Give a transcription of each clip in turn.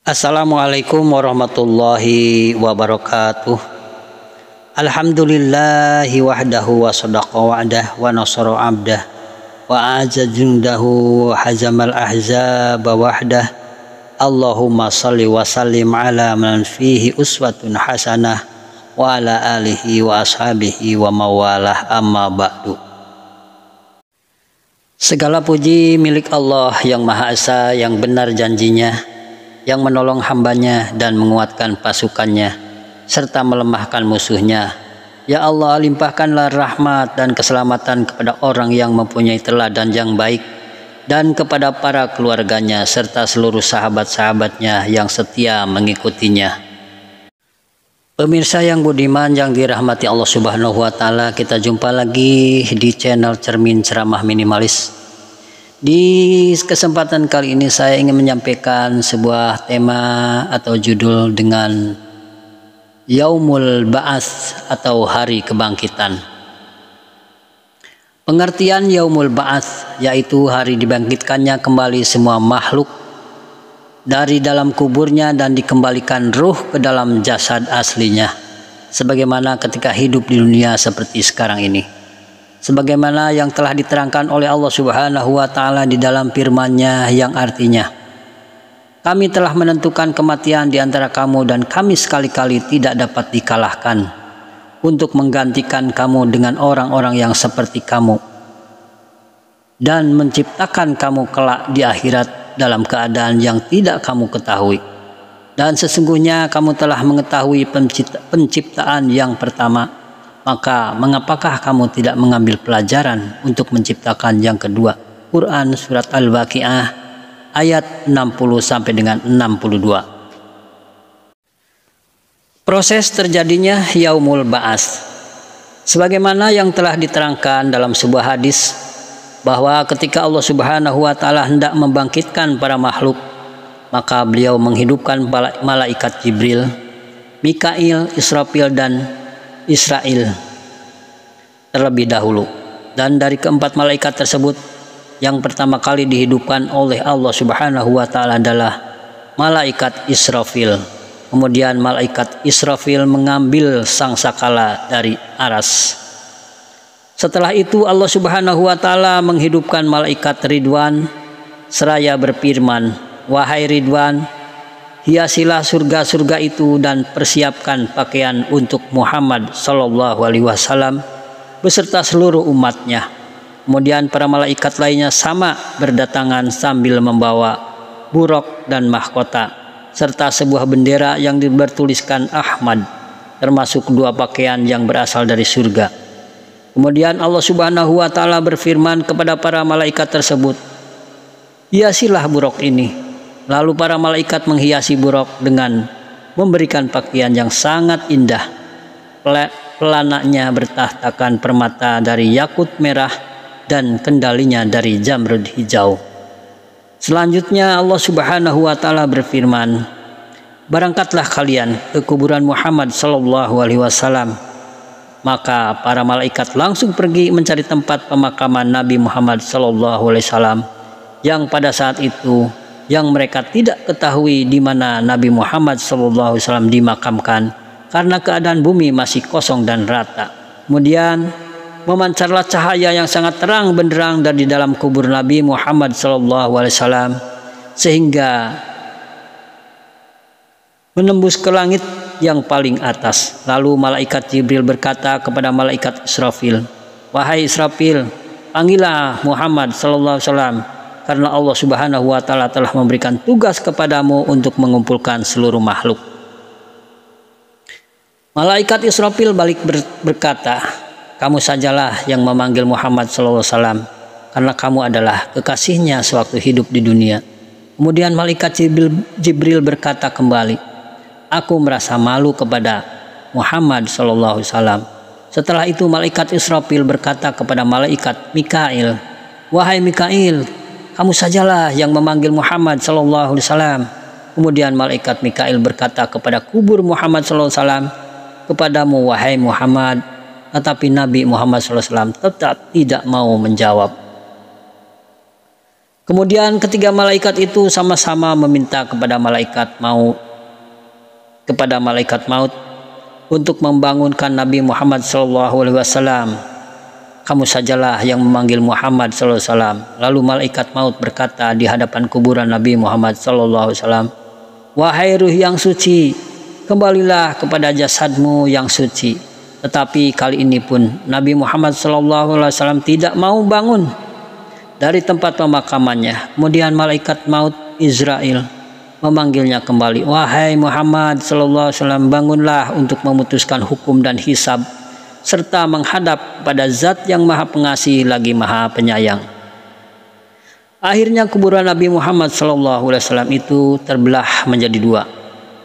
Assalamualaikum warahmatullahi wabarakatuh. Alhamdulillahi wahdahu wa sadaqa wa'dah wa nasara abdah wa a'azza jundahu hazamal ahzaba wahdah. Allahumma salli wa sallim ala man fihi uswatun hasanah wa ala alihi wa ashabihi wa mawalah, amma ba'du. Segala puji milik Allah yang Maha Esa, yang benar janjinya, yang menolong hambanya dan menguatkan pasukannya serta melemahkan musuhnya. Ya Allah, limpahkanlah rahmat dan keselamatan kepada orang yang mempunyai teladan yang baik, dan kepada para keluarganya serta seluruh sahabat-sahabatnya yang setia mengikutinya. Pemirsa yang budiman yang dirahmati Allah Subhanahu wa Ta'ala, kita jumpa lagi di channel Cermin Ceramah Minimalis. Di kesempatan kali ini saya ingin menyampaikan sebuah tema atau judul dengan Yaumul Ba'ats atau Hari Kebangkitan. Pengertian Yaumul Ba'ats yaitu hari dibangkitkannya kembali semua makhluk dari dalam kuburnya dan dikembalikan ruh ke dalam jasad aslinya, sebagaimana ketika hidup di dunia seperti sekarang ini. Sebagaimana yang telah diterangkan oleh Allah Subhanahu wa Ta'ala di dalam firman-Nya yang artinya, kami telah menentukan kematian di antara kamu dan kami sekali-kali tidak dapat dikalahkan untuk menggantikan kamu dengan orang-orang yang seperti kamu dan menciptakan kamu kelak di akhirat dalam keadaan yang tidak kamu ketahui. Dan sesungguhnya kamu telah mengetahui penciptaan yang pertama, maka mengapakah kamu tidak mengambil pelajaran untuk menciptakan yang kedua? Quran Surat Al-Waqiah ayat 60 sampai dengan 62. Proses terjadinya Yaumul Ba'ats sebagaimana yang telah diterangkan dalam sebuah hadis, bahwa ketika Allah Subhanahu wa Ta'ala hendak membangkitkan para makhluk, maka beliau menghidupkan malaikat Jibril, Mikail, Israfil dan Israel terlebih dahulu. Dan dari keempat malaikat tersebut, yang pertama kali dihidupkan oleh Allah Subhanahu wa Ta'ala adalah malaikat Israfil. Kemudian malaikat Israfil mengambil sangsakala dari aras. Setelah itu Allah Subhanahu wa Ta'ala menghidupkan malaikat Ridwan seraya berfirman, wahai Ridwan, hiasilah surga-surga itu dan persiapkan pakaian untuk Muhammad Sallallahu Alaihi Wasallam beserta seluruh umatnya. Kemudian para malaikat lainnya sama berdatangan sambil membawa buraq dan mahkota serta sebuah bendera yang bertuliskan Ahmad, termasuk dua pakaian yang berasal dari surga. Kemudian Allah Subhanahu wa Ta'ala berfirman kepada para malaikat tersebut, hiasilah buraq ini. Lalu para malaikat menghiasi buraq dengan memberikan pakaian yang sangat indah. Pelananya bertahtakan permata dari yakut merah dan kendalinya dari jamrud hijau. Selanjutnya Allah Subhanahu wa Ta'ala berfirman, berangkatlah kalian ke kuburan Muhammad Sallallahu Alaihi Wasallam. Maka para malaikat langsung pergi mencari tempat pemakaman Nabi Muhammad Sallallahu Alaihi Wasallam, yang pada saat itu yang mereka tidak ketahui di mana Nabi Muhammad SAW dimakamkan karena keadaan bumi masih kosong dan rata. Kemudian memancarlah cahaya yang sangat terang benderang dari dalam kubur Nabi Muhammad SAW sehingga menembus ke langit yang paling atas. Lalu malaikat Jibril berkata kepada malaikat Israfil, wahai Israfil, panggillah Muhammad SAW, karena Allah Subhanahu wa Ta'ala telah memberikan tugas kepadamu untuk mengumpulkan seluruh makhluk. Malaikat Israfil balik berkata, kamu sajalah yang memanggil Muhammad SAW, karena kamu adalah kekasihnya sewaktu hidup di dunia. Kemudian malaikat Jibril berkata kembali, aku merasa malu kepada Muhammad SAW. Setelah itu malaikat Israfil berkata kepada malaikat Mikail, wahai Mikail, kamu sajalah yang memanggil Muhammad Sallallahu Alaihi Wasallam. Kemudian malaikat Mikail berkata kepada kubur Muhammad Sallallahu Alaihi Wasallam, kepadamu wahai Muhammad. Tetapi Nabi Muhammad Sallallahu Alaihi Wasallam tetap tidak mau menjawab. Kemudian ketiga malaikat itu sama-sama meminta kepada malaikat maut untuk membangunkan Nabi Muhammad SAW. Kamu sajalah yang memanggil Muhammad SAW. Lalu malaikat maut berkata di hadapan kuburan Nabi Muhammad SAW, wahai ruh yang suci, kembalilah kepada jasadmu yang suci. Tetapi kali ini pun Nabi Muhammad SAW tidak mau bangun dari tempat pemakamannya. Kemudian malaikat maut Israel memanggilnya kembali, wahai Muhammad SAW, bangunlah untuk memutuskan hukum dan hisab serta menghadap pada Zat yang Maha Pengasih lagi Maha Penyayang. Akhirnya kuburan Nabi Muhammad SAW itu terbelah menjadi dua,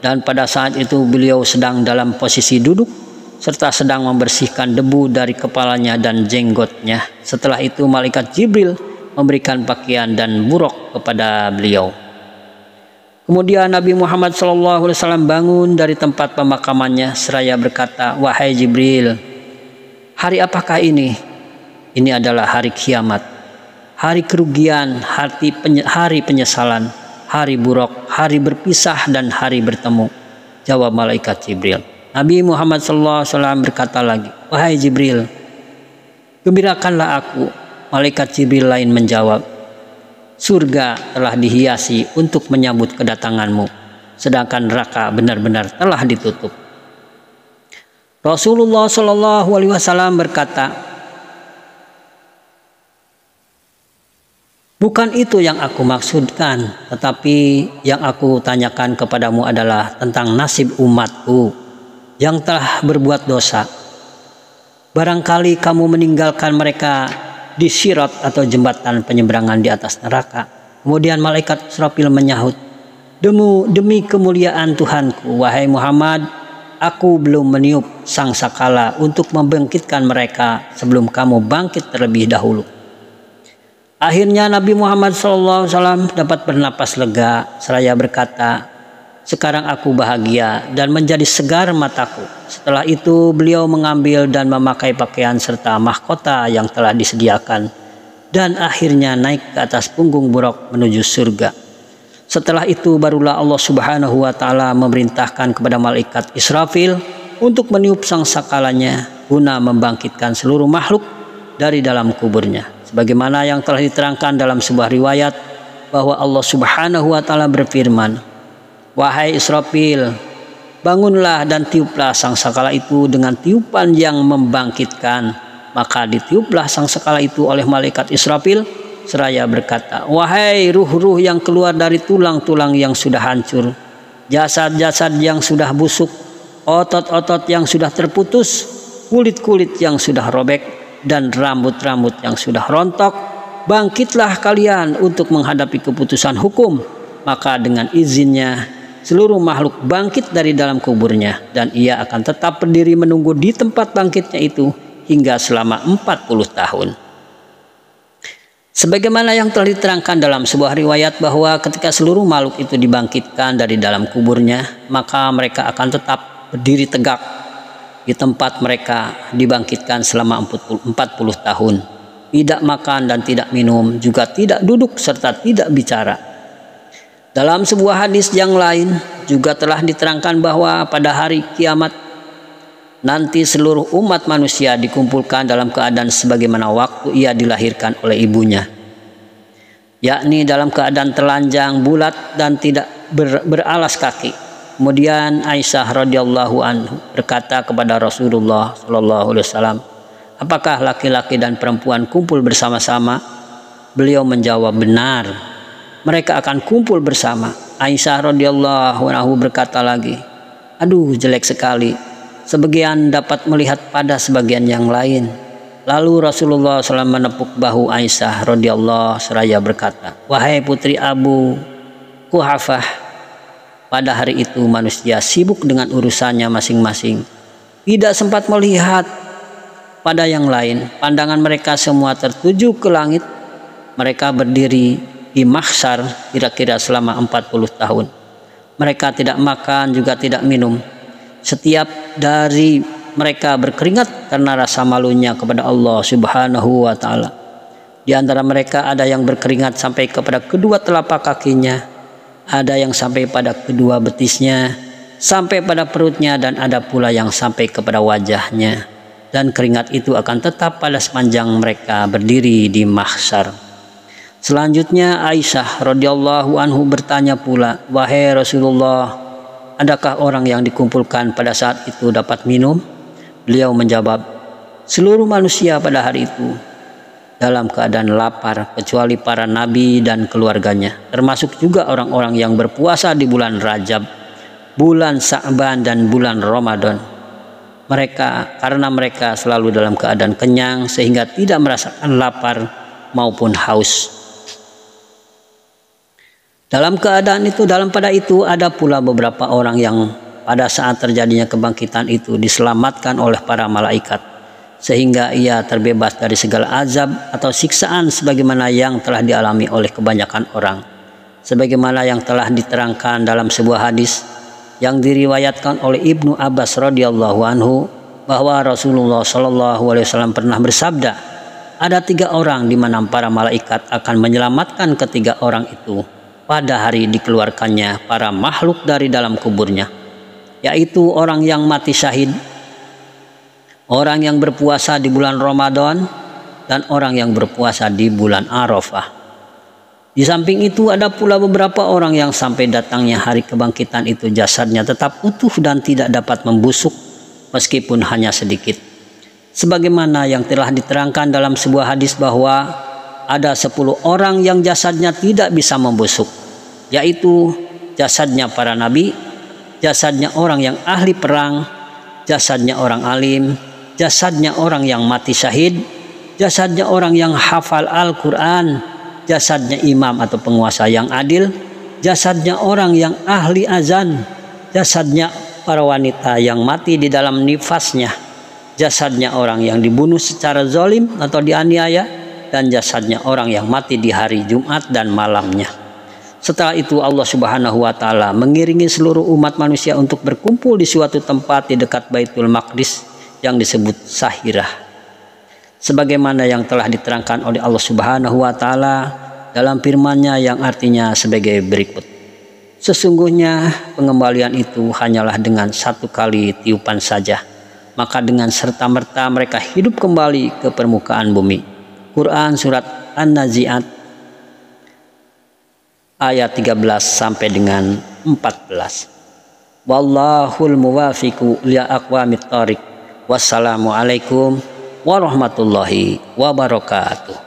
dan pada saat itu beliau sedang dalam posisi duduk serta sedang membersihkan debu dari kepalanya dan jenggotnya. Setelah itu malaikat Jibril memberikan pakaian dan buruk kepada beliau. Kemudian Nabi Muhammad SAW bangun dari tempat pemakamannya seraya berkata, wahai Jibril, hari apakah ini? Ini adalah hari kiamat, hari kerugian, hari penyesalan, hari buruk, hari berpisah, dan hari bertemu, jawab malaikat Jibril. Nabi Muhammad SAW berkata lagi, wahai Jibril, gembirakanlah aku. Malaikat Jibril lain menjawab, surga telah dihiasi untuk menyambut kedatanganmu, sedangkan neraka benar-benar telah ditutup. Rasulullah SAW berkata, bukan itu yang aku maksudkan, tetapi yang aku tanyakan kepadamu adalah tentang nasib umatku yang telah berbuat dosa. Barangkali kamu meninggalkan mereka di sirat atau jembatan penyeberangan di atas neraka. Kemudian malaikat Israfil menyahut, demi kemuliaan Tuhanku, wahai Muhammad, aku belum meniup sangkakala untuk membangkitkan mereka sebelum kamu bangkit terlebih dahulu. Akhirnya Nabi Muhammad SAW dapat bernapas lega seraya berkata, sekarang aku bahagia dan menjadi segar mataku. Setelah itu beliau mengambil dan memakai pakaian serta mahkota yang telah disediakan, dan akhirnya naik ke atas punggung buruk menuju surga. Setelah itu barulah Allah Subhanahu wa Ta'ala memerintahkan kepada malaikat Israfil untuk meniup sangsakalanya guna membangkitkan seluruh makhluk dari dalam kuburnya. Sebagaimana yang telah diterangkan dalam sebuah riwayat bahwa Allah Subhanahu wa Ta'ala berfirman, wahai Israfil, bangunlah dan tiuplah sangkakala itu dengan tiupan yang membangkitkan. Maka ditiuplah sangkakala itu oleh malaikat Israfil seraya berkata, wahai ruh-ruh yang keluar dari tulang-tulang yang sudah hancur, jasad-jasad yang sudah busuk, otot-otot yang sudah terputus, kulit-kulit yang sudah robek, dan rambut-rambut yang sudah rontok, bangkitlah kalian untuk menghadapi keputusan hukum. Maka dengan izinnya seluruh makhluk bangkit dari dalam kuburnya, dan ia akan tetap berdiri menunggu di tempat bangkitnya itu hingga selama 40 tahun. Sebagaimana yang telah diterangkan dalam sebuah riwayat bahwa ketika seluruh makhluk itu dibangkitkan dari dalam kuburnya, maka mereka akan tetap berdiri tegak di tempat mereka dibangkitkan selama 40 tahun. Tidak makan dan tidak minum, juga tidak duduk serta tidak bicara. Dalam sebuah hadis yang lain juga telah diterangkan bahwa pada hari kiamat nanti seluruh umat manusia dikumpulkan dalam keadaan sebagaimana waktu ia dilahirkan oleh ibunya, yakni dalam keadaan telanjang, bulat, dan tidak beralas kaki. Kemudian Aisyah radhiyallahu anhu berkata kepada Rasulullah SAW, apakah laki-laki dan perempuan kumpul bersama-sama? Beliau menjawab, benar, mereka akan kumpul bersama. Aisyah radhiyallahu anhu berkata lagi, aduh jelek sekali, sebagian dapat melihat pada sebagian yang lain. Lalu Rasulullah SAW menepuk bahu Aisyah radhiyallahu seraya berkata, wahai putri Abu Quhafah, pada hari itu manusia sibuk dengan urusannya masing-masing, tidak sempat melihat pada yang lain. Pandangan mereka semua tertuju ke langit. Mereka berdiri di mahsyar kira-kira selama 40 tahun. Mereka tidak makan juga tidak minum. Setiap dari mereka berkeringat karena rasa malunya kepada Allah Subhanahu wa Ta'ala. Di antara mereka ada yang berkeringat sampai kepada kedua telapak kakinya, ada yang sampai pada kedua betisnya, sampai pada perutnya, dan ada pula yang sampai kepada wajahnya. Dan keringat itu akan tetap pada sepanjang mereka berdiri di mahsyar. Selanjutnya Aisyah radhiyallahu anhu bertanya pula, "Wahai Rasulullah, adakah orang yang dikumpulkan pada saat itu dapat minum?" Beliau menjawab, "Seluruh manusia pada hari itu dalam keadaan lapar kecuali para nabi dan keluarganya, termasuk juga orang-orang yang berpuasa di bulan Rajab, bulan Sa'ban, dan bulan Ramadan. Karena mereka selalu dalam keadaan kenyang sehingga tidak merasakan lapar maupun haus." Dalam pada itu ada pula beberapa orang yang pada saat terjadinya kebangkitan itu diselamatkan oleh para malaikat, sehingga ia terbebas dari segala azab atau siksaan sebagaimana yang telah dialami oleh kebanyakan orang. Sebagaimana yang telah diterangkan dalam sebuah hadis yang diriwayatkan oleh Ibnu Abbas radhiyallahu anhu bahwa Rasulullah shallallahu alaihi wasallam pernah bersabda, "Ada 3 orang di mana para malaikat akan menyelamatkan ketiga orang itu pada hari dikeluarkannya para makhluk dari dalam kuburnya, yaitu orang yang mati syahid, orang yang berpuasa di bulan Ramadan, dan orang yang berpuasa di bulan Arafah. Di samping itu ada pula beberapa orang yang sampai datangnya hari kebangkitan itu jasadnya tetap utuh dan tidak dapat membusuk meskipun hanya sedikit. Sebagaimana yang telah diterangkan dalam sebuah hadis bahwa ada 10 orang yang jasadnya tidak bisa membusuk, yaitu jasadnya para nabi, jasadnya orang yang ahli perang, jasadnya orang alim, jasadnya orang yang mati syahid, jasadnya orang yang hafal Al-Quran, jasadnya imam atau penguasa yang adil, jasadnya orang yang ahli azan, jasadnya para wanita yang mati di dalam nifasnya, jasadnya orang yang dibunuh secara zalim atau dianiaya, dan jasadnya orang yang mati di hari Jumat dan malamnya." Setelah itu Allah Subhanahu wa taala mengiringi seluruh umat manusia untuk berkumpul di suatu tempat di dekat Baitul Maqdis yang disebut Sahirah. Sebagaimana yang telah diterangkan oleh Allah Subhanahu wa taala dalam firman-Nya yang artinya sebagai berikut, "Sesungguhnya pengembalian itu hanyalah dengan 1 kali tiupan saja, maka dengan serta-merta mereka hidup kembali ke permukaan bumi." Quran surat An-Nazi'at ayat 13 sampai dengan 14. Wallahul muwafiqu li aqwamit thoriq. Wassalamualaikum warahmatullahi wabarakatuh.